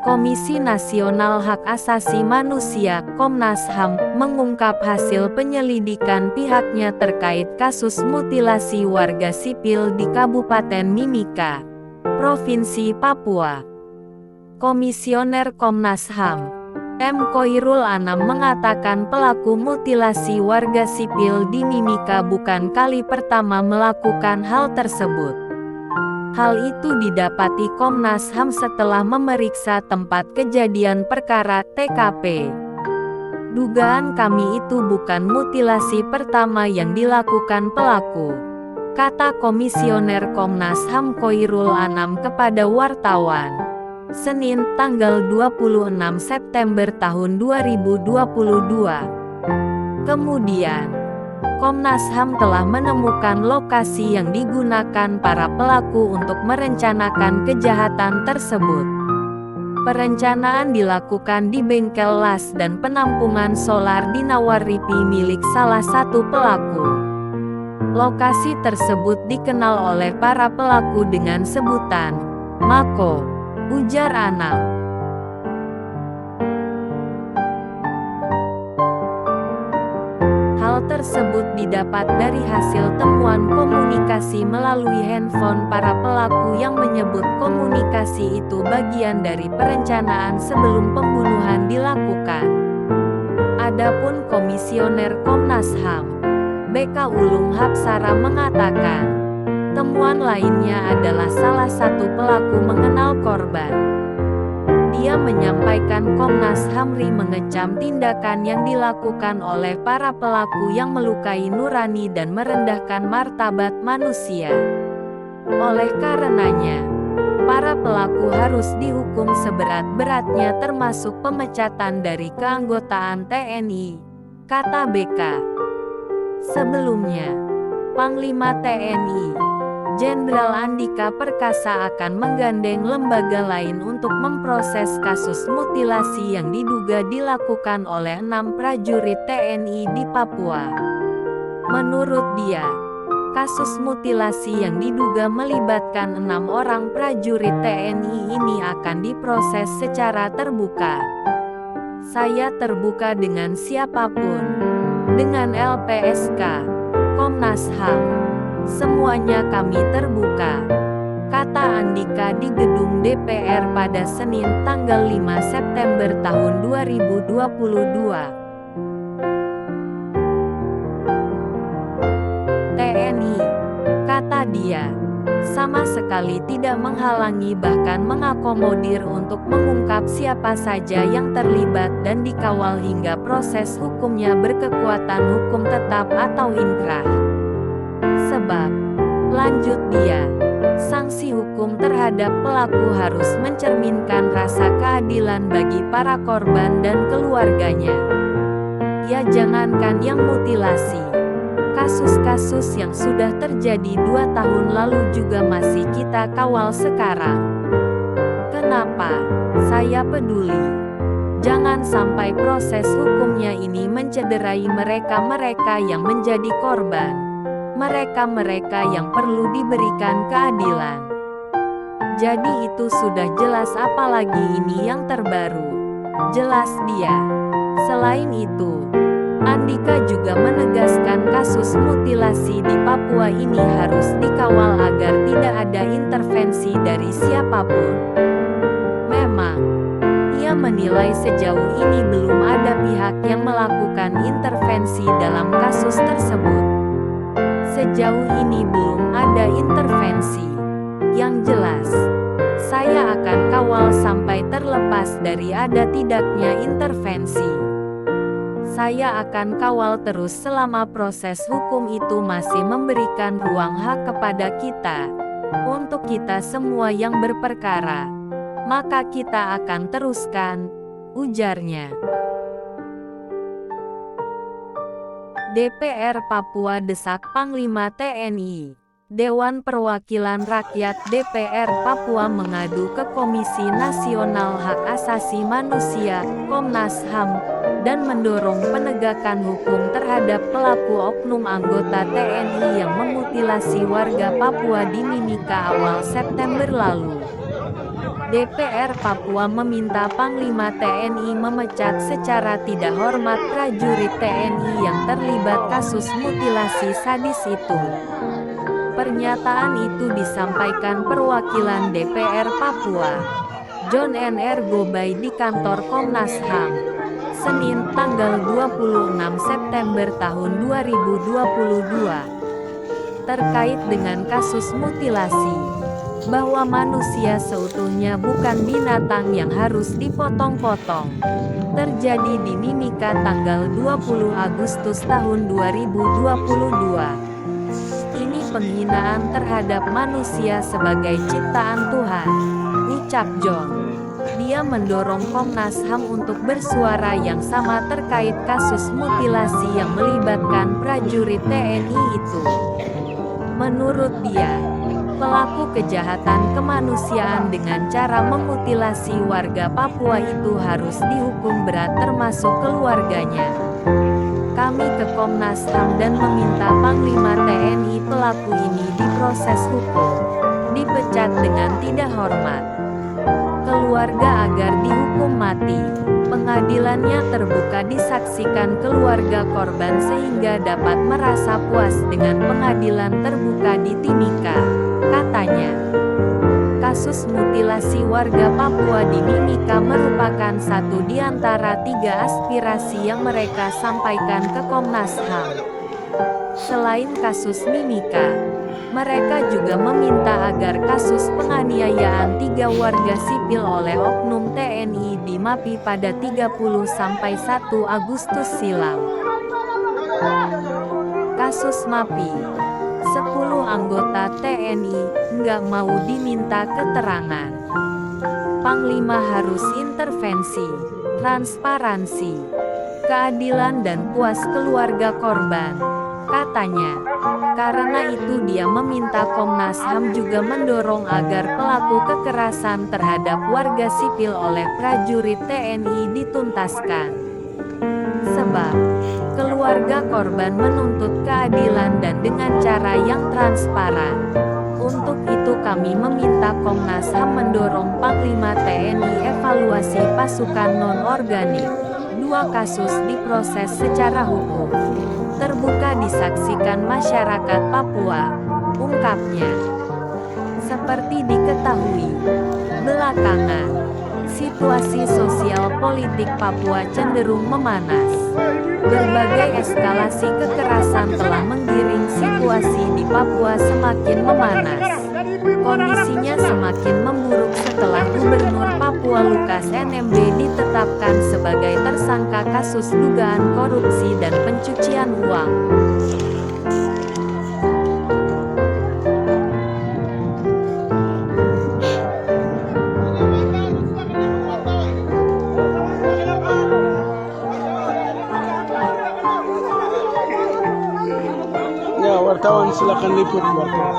Komisi Nasional Hak Asasi Manusia (Komnas HAM) mengungkap hasil penyelidikan pihaknya terkait kasus mutilasi warga sipil di Kabupaten Mimika, Provinsi Papua. Komisioner Komnas HAM, M. Khoirul Anam mengatakan pelaku mutilasi warga sipil di Mimika bukan kali pertama melakukan hal tersebut. Hal itu didapati Komnas HAM setelah memeriksa tempat kejadian perkara (TKP). Dugaan kami itu bukan mutilasi pertama yang dilakukan pelaku, kata Komisioner Komnas HAM Khoirul Anam kepada wartawan, Senin, tanggal 26 September tahun 2022. Kemudian, Komnas HAM telah menemukan lokasi yang digunakan para pelaku untuk merencanakan kejahatan tersebut. Perencanaan dilakukan di bengkel las dan penampungan solar di Nawaripi milik salah satu pelaku. Lokasi tersebut dikenal oleh para pelaku dengan sebutan Mako, ujar Anam. Hal tersebut didapat dari hasil temuan komunikasi melalui handphone para pelaku yang menyebut komunikasi itu bagian dari perencanaan sebelum pembunuhan dilakukan. Adapun Komisioner Komnas HAM, BK Ulung Hapsara mengatakan, temuan lainnya adalah salah satu pelaku mengenal korban. Dia menyampaikan Komnas HAM mengecam tindakan yang dilakukan oleh para pelaku yang melukai nurani dan merendahkan martabat manusia. Oleh karenanya, para pelaku harus dihukum seberat-beratnya termasuk pemecatan dari keanggotaan TNI, kata BK. Sebelumnya, Panglima TNI Jenderal Andika Perkasa akan menggandeng lembaga lain untuk memproses kasus mutilasi yang diduga dilakukan oleh 6 prajurit TNI di Papua. Menurut dia, kasus mutilasi yang diduga melibatkan 6 orang prajurit TNI ini akan diproses secara terbuka. Saya terbuka dengan siapapun, dengan LPSK, Komnas HAM. Semuanya kami terbuka, kata Andika di gedung DPR pada Senin tanggal 5 September tahun 2022. TNI, kata dia, sama sekali tidak menghalangi bahkan mengakomodir untuk mengungkap siapa saja yang terlibat dan dikawal hingga proses hukumnya berkekuatan hukum tetap atau inkrah. Sebab, lanjut dia, sanksi hukum terhadap pelaku harus mencerminkan rasa keadilan bagi para korban dan keluarganya. Ya jangankan yang mutilasi, kasus-kasus yang sudah terjadi 2 tahun lalu juga masih kita kawal sekarang. Kenapa? Saya peduli. Jangan sampai proses hukumnya ini mencederai mereka-mereka yang menjadi korban. Mereka-mereka yang perlu diberikan keadilan. Jadi itu sudah jelas, apalagi ini yang terbaru, jelas dia. Selain itu, Andika juga menegaskan kasus mutilasi di Papua ini harus dikawal agar tidak ada intervensi dari siapapun. Memang, ia menilai sejauh ini belum ada pihak yang melakukan intervensi dalam kasus tersebut. Sejauh ini belum ada intervensi. Yang jelas, saya akan kawal sampai terlepas dari ada tidaknya intervensi. Saya akan kawal terus selama proses hukum itu masih memberikan ruang hak kepada kita. Untuk kita semua yang berperkara, maka kita akan teruskan, ujarnya. DPR Papua desak Panglima TNI. Dewan Perwakilan Rakyat DPR Papua mengadu ke Komisi Nasional Hak Asasi Manusia (Komnas HAM) dan mendorong penegakan hukum terhadap pelaku oknum anggota TNI yang memutilasi warga Papua di Mimika awal September lalu. DPR Papua meminta Panglima TNI memecat secara tidak hormat prajurit TNI yang terlibat kasus mutilasi sadis itu. Pernyataan itu disampaikan perwakilan DPR Papua, John Nr. Gobay di kantor Komnas HAM, Senin tanggal 26 September tahun 2022, terkait dengan kasus mutilasi, bahwa manusia seutuhnya bukan binatang yang harus dipotong-potong. Terjadi di Mimika tanggal 20 Agustus tahun 2022. Ini penghinaan terhadap manusia sebagai ciptaan Tuhan, ucap John. Dia mendorong Komnas HAM untuk bersuara yang sama terkait kasus mutilasi yang melibatkan prajurit TNI itu. Menurut dia, pelaku kejahatan kemanusiaan dengan cara memutilasi warga Papua itu harus dihukum berat termasuk keluarganya. Kami ke Komnas HAM dan meminta Panglima TNI pelaku ini diproses hukum, dipecat dengan tidak hormat. Keluarga agar dihukum mati. Pengadilannya terbuka disaksikan keluarga korban sehingga dapat merasa puas dengan pengadilan terbuka di Timika, katanya. Kasus mutilasi warga Papua di Mimika merupakan satu di antara 3 aspirasi yang mereka sampaikan ke Komnas HAM. Selain kasus Mimika, mereka juga meminta agar kasus penganiayaan 3 warga sipil oleh oknum TNI di MAPI pada 30–1 Agustus silam. Kasus MAPI, 10 anggota TNI nggak mau diminta keterangan. Panglima harus intervensi, transparansi, keadilan dan puas keluarga korban, katanya. Karena itu dia meminta Komnas HAM juga mendorong agar pelaku kekerasan terhadap warga sipil oleh prajurit TNI dituntaskan. Sebab, keluarga korban menuntut keadilan dan dengan cara yang transparan. Untuk itu kami meminta Komnas HAM mendorong Panglima TNI evaluasi pasukan non-organik. 2 kasus diproses secara hukum, terbuka disaksikan masyarakat Papua, ungkapnya. Seperti diketahui, belakangan, situasi sosial politik Papua cenderung memanas. Berbagai eskalasi kekerasan telah menggiring situasi di Papua semakin memanas. Kondisinya semakin memburuk setelah Gubernur Papua Lukas NMB ditetapkan sebagai tersangka kasus dugaan korupsi dan pencucian uang. Ya, wartawan silakan liput, wartawan.